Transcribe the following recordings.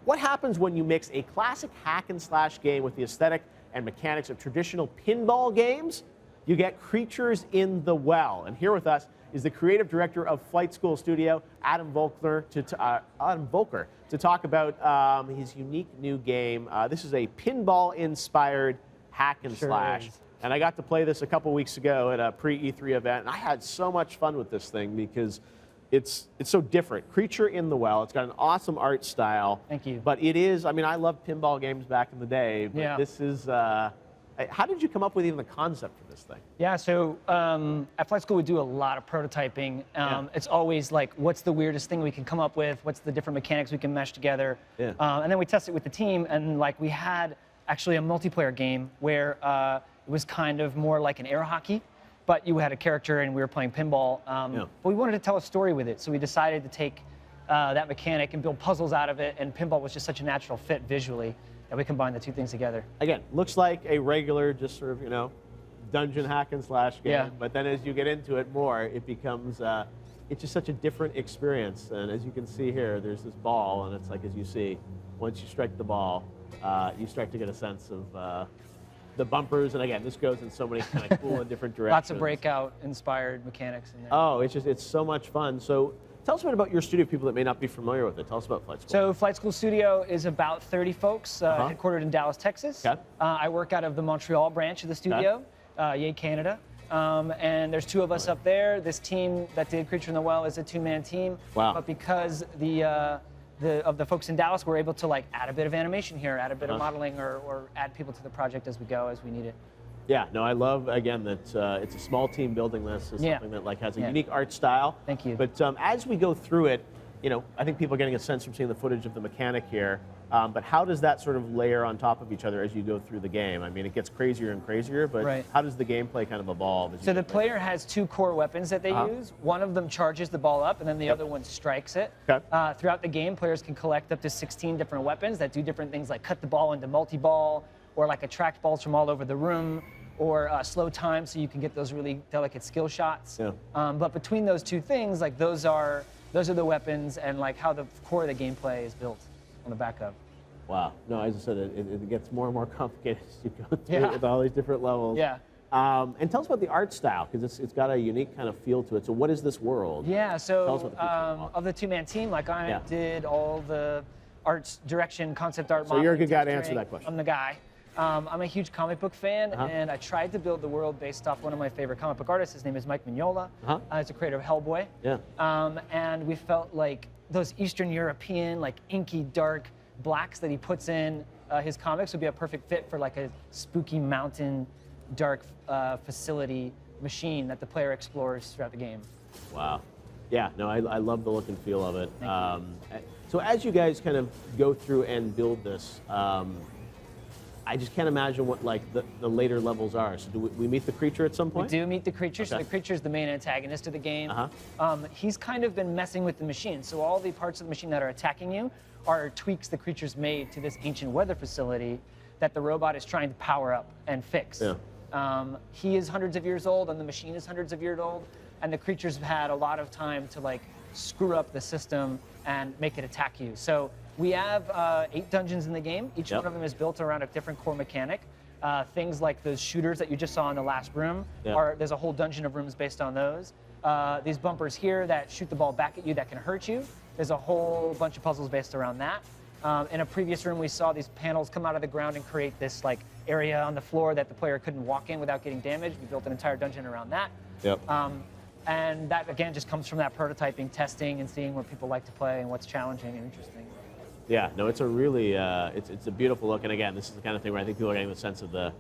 What happens when you mix a classic hack and slash game with the aesthetic and mechanics of traditional pinball games? You get Creatures in the Well. And here with us is the creative director of Flight School Studio, Adam Volker, to talk about his unique new game. This is a pinball-inspired hack and slash. And I got to play this a couple weeks ago at a pre-E3 event, and I had so much fun with this thing because it's so different. Creature in the Well. It's got an awesome art style. Thank you. But it is, I mean, I loved pinball games back in the day, but this is, how did you come up with even the concept for this thing? Yeah, so at Flight School we do a lot of prototyping. It's always like, what's the weirdest thing we can come up with? What's the different mechanics we can mesh together? And then we test it with the team, and like we had actually a multiplayer game where it was kind of more like an air hockey, but you had a character and we were playing pinball. But we wanted to tell a story with it, so we decided to take that mechanic and build puzzles out of it, and pinball was just such a natural fit visually that we combined the two things together. Again, looks like a regular, just sort of, you know, dungeon hack and slash game, but then as you get into it more, it becomes, it's just such a different experience. And as you can see here, there's this ball, and it's like, as you see, once you strike the ball, you start to get a sense of the bumpers, and again, this goes in so many kind of cool and different directions. Lots of Breakout-inspired mechanics in there. Oh, it's so much fun. So tell us a bit about your studio, people that may not be familiar with it. Tell us about Flight School. So Flight School Studio is about 30 folks, headquartered in Dallas, Texas. I work out of the Montreal branch of the studio, yay Canada. And there's two of us up there. This team that did Creature in the Well is a two-man team. Wow. But because of the folks in Dallas, we're able to like add a bit of animation here, add a bit of modeling, or add people to the project as we go, as we need it. Yeah, no, I love, again, that it's a small team building this. It's something that like has a unique art style. Thank you. But as we go through it, you know, I think people are getting a sense from seeing the footage of the mechanic here. But how does that sort of layer on top of each other as you go through the game? I mean, it gets crazier and crazier, but how does the gameplay kind of evolve? So the player has two core weapons that they use. One of them charges the ball up, and then the other one strikes it. Throughout the game, players can collect up to 16 different weapons that do different things, like cut the ball into multi-ball, or like attract balls from all over the room, or slow time so you can get those really delicate skill shots. But between those two things, like those are the weapons and like how the core of the gameplay is built on the back of. Wow. No, as I said, it gets more and more complicated as you go through it with all these different levels. And tell us about the art style, because it's got a unique kind of feel to it. So what is this world? Yeah, so of the two-man team, like I did all the arts direction, concept art modeling. So you're a good guy to answer that question. I'm the guy. I'm a huge comic book fan, and I tried to build the world based off one of my favorite comic book artists. His name is Mike Mignola. He's a creator of Hellboy. And we felt like those Eastern European, like inky, dark blacks that he puts in his comics would be a perfect fit for like a spooky mountain, dark facility machine that the player explores throughout the game. Wow. Yeah, no, I love the look and feel of it. So as you guys kind of go through and build this, I just can't imagine what like the later levels are. So do we meet the creature at some point? We do meet the creature. So the creature is the main antagonist of the game. He's kind of been messing with the machine. So all the parts of the machine that are attacking you are tweaks the creature's made to this ancient weather facility that the robot is trying to power up and fix. He is hundreds of years old, and the machine is hundreds of years old, and the creatures have had a lot of time to like screw up the system and make it attack you. So we have 8 dungeons in the game. Each one of them is built around a different core mechanic. Things like those shooters that you just saw in the last room, there's a whole dungeon of rooms based on those. These bumpers here that shoot the ball back at you that can hurt you, there's a whole bunch of puzzles based around that. In a previous room, we saw these panels come out of the ground and create this like area on the floor that the player couldn't walk in without getting damaged. We built an entire dungeon around that. And that, again, just comes from that prototyping, testing, and seeing what people like to play and what's challenging and interesting. Yeah, no, it's a really, it's a beautiful look. And again, this is the kind of thing where I think people are getting the sense of the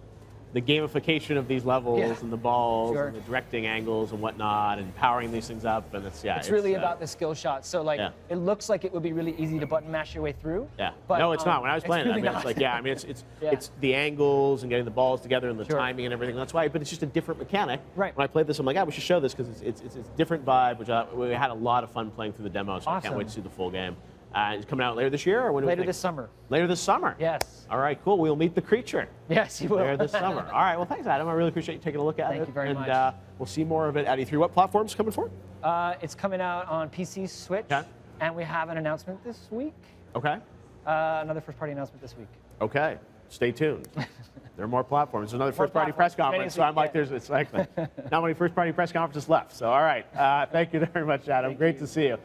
gamification of these levels and the balls and the directing angles and whatnot and powering these things up. And it's really about the skill shots. So like, it looks like it would be really easy to button mash your way through. But, no, it's not. When I was playing it, I mean, it's like, I mean, it's the angles and getting the balls together and the timing and everything. That's why, but it's just a different mechanic. When I played this, I'm like, we should show this because it's a different vibe, which we had a lot of fun playing through the demo, so I can't wait to see the full game. It's coming out later this year, or when? Later this summer. Later this summer. Yes. All right, cool. We'll meet the creature. Yes, you will. Later this summer. All right. Well, thanks, Adam. I really appreciate you taking a look at it. Thank you very much. And we'll see more of it at E3. What platform's coming for? It's coming out on PC, Switch, and we have an announcement this week. Okay. Another first-party announcement this week. Okay, stay tuned. There are more platforms. There's another More first-party press platforms, conference, so I'm like, yeah. there's not many first-party press conferences left. So, all right, thank you very much, Adam. Great to see you.